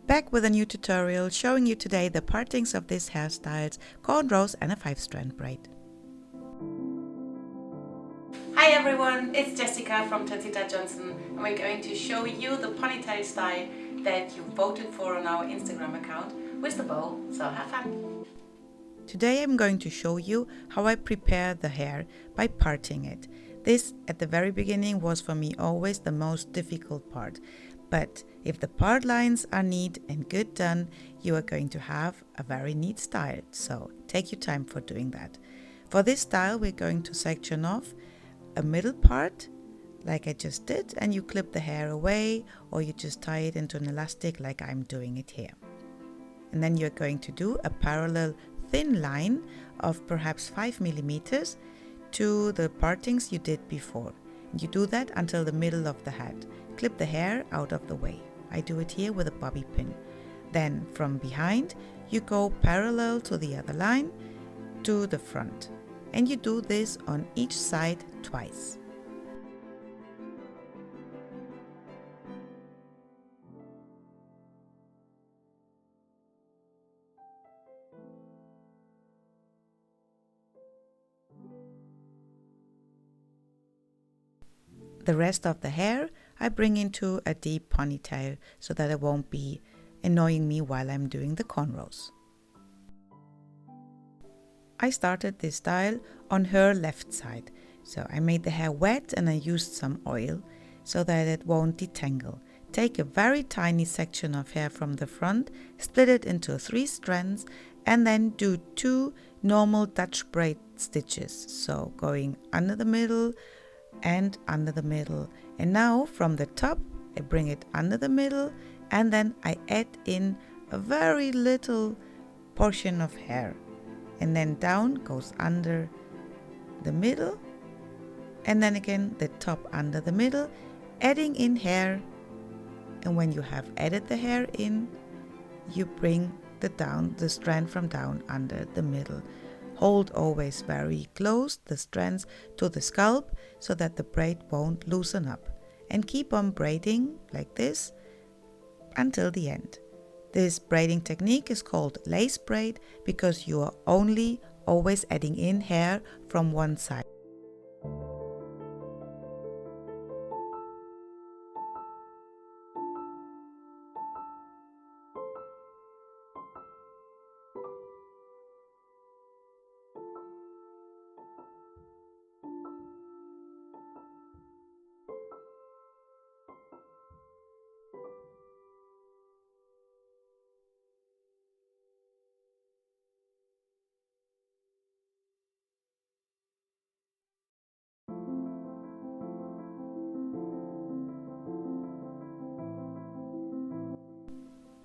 Back with a new tutorial showing you today the partings of these hairstyles, cornrows and a 5-strand braid. Hi everyone, it's Jessica from Trencita Johnson and we're going to show you the ponytail style that you voted for on our Instagram account with the bow, so have fun! Today I'm going to show you how I prepare the hair by parting it. This at the very beginning was for me always the most difficult part. But if the part lines are neat and good done, you are going to have a very neat style. So take your time for doing that. For this style we're going to section off a middle part like I just did, and you clip the hair away or you just tie it into an elastic like I'm doing it here. And then you're going to do a parallel thin line of perhaps 5 millimeters to the partings you did before. And you do that until the middle of the head. Clip the hair out of the way. I do it here with a bobby pin. Then from behind you go parallel to the other line to the front. And you do this on each side twice. The rest of the hair I bring into a deep ponytail so that it won't be annoying me while I'm doing the cornrows. I started this style on her left side, so I made the hair wet and I used some oil so that it won't detangle. Take a very tiny section of hair from the front, split it into 3 strands and then do 2 normal Dutch braid stitches, so going under the middle and under the middle. And now from the top I bring it under the middle and then I add in a very little portion of hair, and then down goes under the middle, and then again the top under the middle, adding in hair. And when you have added the hair in, you bring the strand from down under the middle. Hold always very close the strands to the scalp so that the braid won't loosen up, and keep on braiding like this until the end. This braiding technique is called lace braid because you are only always adding in hair from one side.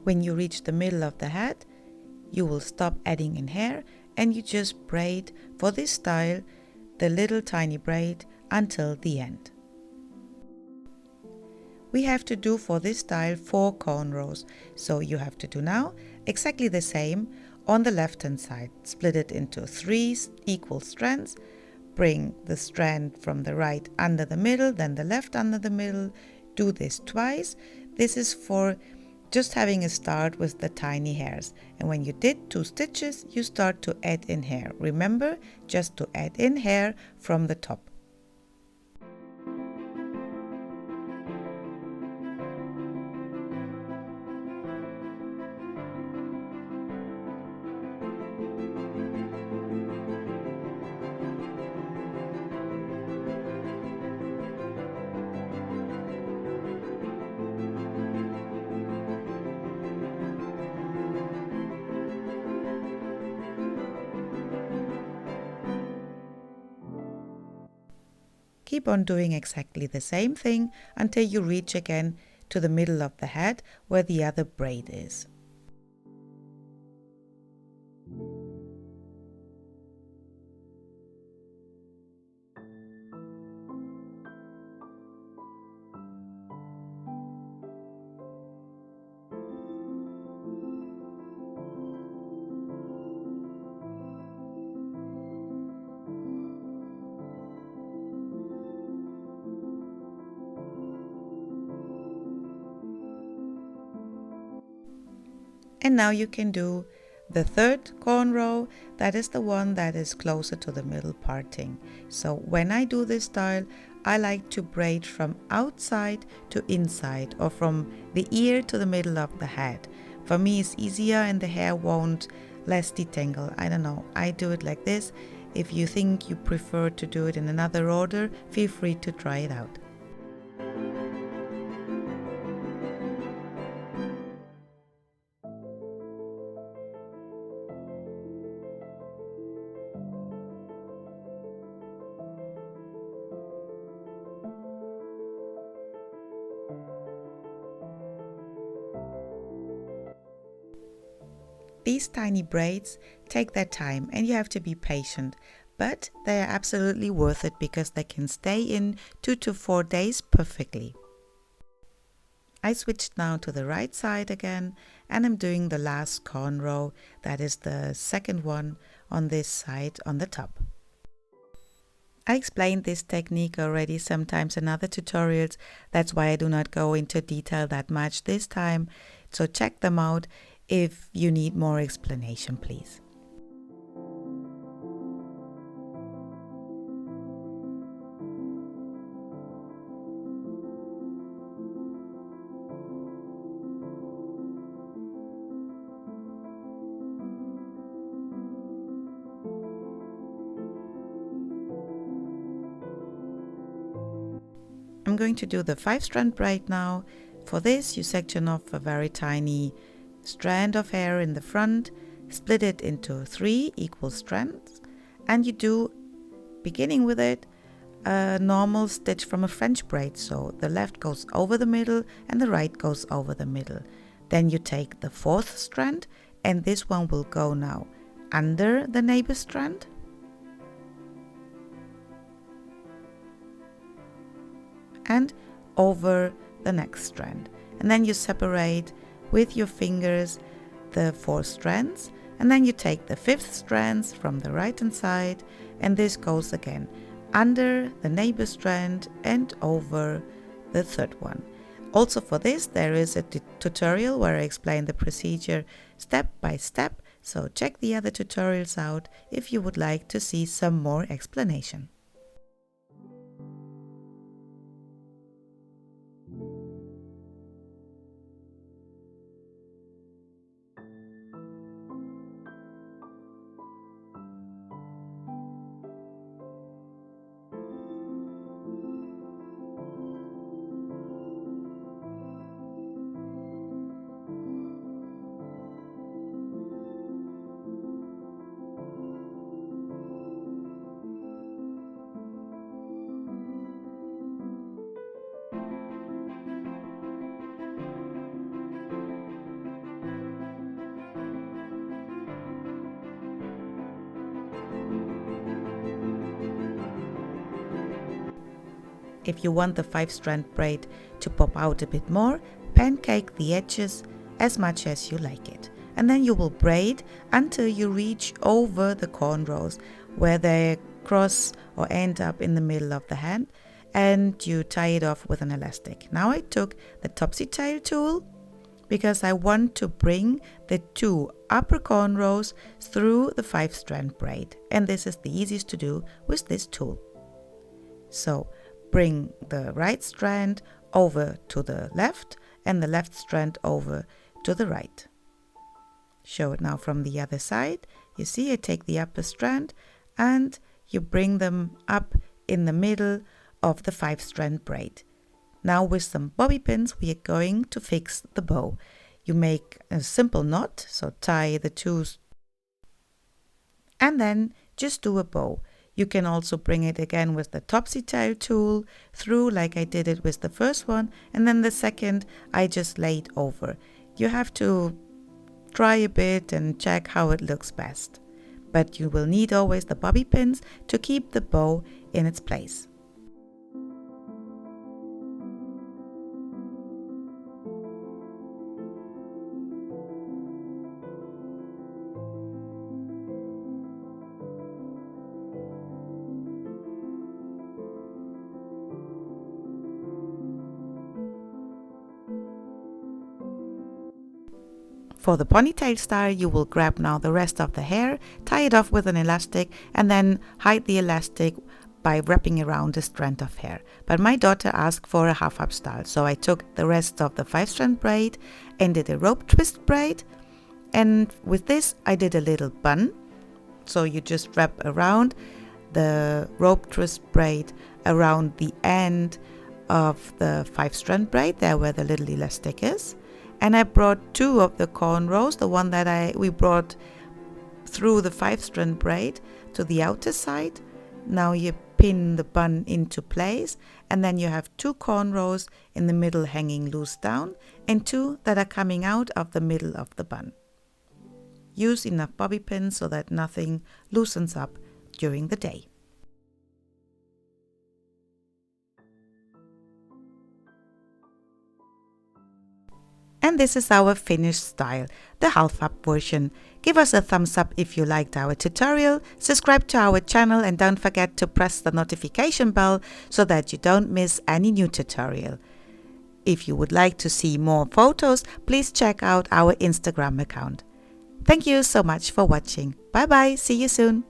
When you reach the middle of the head, you will stop adding in hair and you just braid for this style the little tiny braid until the end. We have to do for this style 4 cornrows, so you have to do now exactly the same on the left hand side. Split it into 3 equal strands, bring the strand from the right under the middle, then the left under the middle. Do this twice. This is for just having a start with the tiny hairs, and when you did 2 stitches you start to add in hair. Remember just to add in hair from the top. Keep on doing exactly the same thing until you reach again to the middle of the head where the other braid is. And now you can do the third cornrow, that is the one that is closer to the middle parting. So when I do this style, I like to braid from outside to inside, or from the ear to the middle of the head. For me it's easier and the hair won't less detangle. I don't know, I do it like this. If you think you prefer to do it in another order, feel free to try it out. These tiny braids take their time and you have to be patient, but they are absolutely worth it because they can stay in 2 to 4 days perfectly. I switched now to the right side again and I'm doing the last cornrow, that is the second one on this side on the top. I explained this technique already sometimes in other tutorials, that's why I do not go into detail that much this time, so check them out if you need more explanation, please. I'm going to do the 5-strand braid now. For this, you section off a very tiny strand of hair in the front, split it into 3 equal strands, and you do, beginning with it, a normal stitch from a French braid. So the left goes over the middle and the right goes over the middle. Then you take the 4th strand, and this one will go now under the neighbor strand. And over the next strand, and then you separate with your fingers the 4 strands, and then you take the 5th strands from the right hand side, and this goes again under the neighbor strand and over the 3rd one. Also for this there is a tutorial where I explain the procedure step by step, so check the other tutorials out if you would like to see some more explanation. If you want the 5-strand braid to pop out a bit more, pancake the edges as much as you like it. And then you will braid until you reach over the cornrows where they cross or end up in the middle of the hand, and you tie it off with an elastic. Now I took the topsy tail tool because I want to bring the 2 upper cornrows through the 5-strand braid, and this is the easiest to do with this tool. So bring the right strand over to the left and the left strand over to the right. Show it now from the other side. You see I take the upper strand and you bring them up in the middle of the 5-strand braid. Now with some bobby pins we are going to fix the bow. You make a simple knot, so tie the 2 and then just do a bow. You can also bring it again with the topsy tail tool through like I did it with the first one, and then the second I just laid over. You have to try a bit and check how it looks best. But you will need always the bobby pins to keep the bow in its place. For the ponytail style, you will grab now the rest of the hair, tie it off with an elastic, and then hide the elastic by wrapping around a strand of hair. But my daughter asked for a half up style, so I took the rest of the 5-strand braid and did a rope twist braid. And with this, I did a little bun. So you just wrap around the rope twist braid around the end of the 5-strand braid, there where the little elastic is. And I brought 2 of the cornrows, the one that we brought through the 5-strand braid to the outer side. Now you pin the bun into place, and then you have 2 cornrows in the middle hanging loose down and 2 that are coming out of the middle of the bun. Use enough bobby pins so that nothing loosens up during the day. And this is our finished style, the half-up version. Give us a thumbs up if you liked our tutorial, subscribe to our channel, and don't forget to press the notification bell so that you don't miss any new tutorial. If you would like to see more photos, please check out our Instagram account. Thank you so much for watching. Bye bye, see you soon.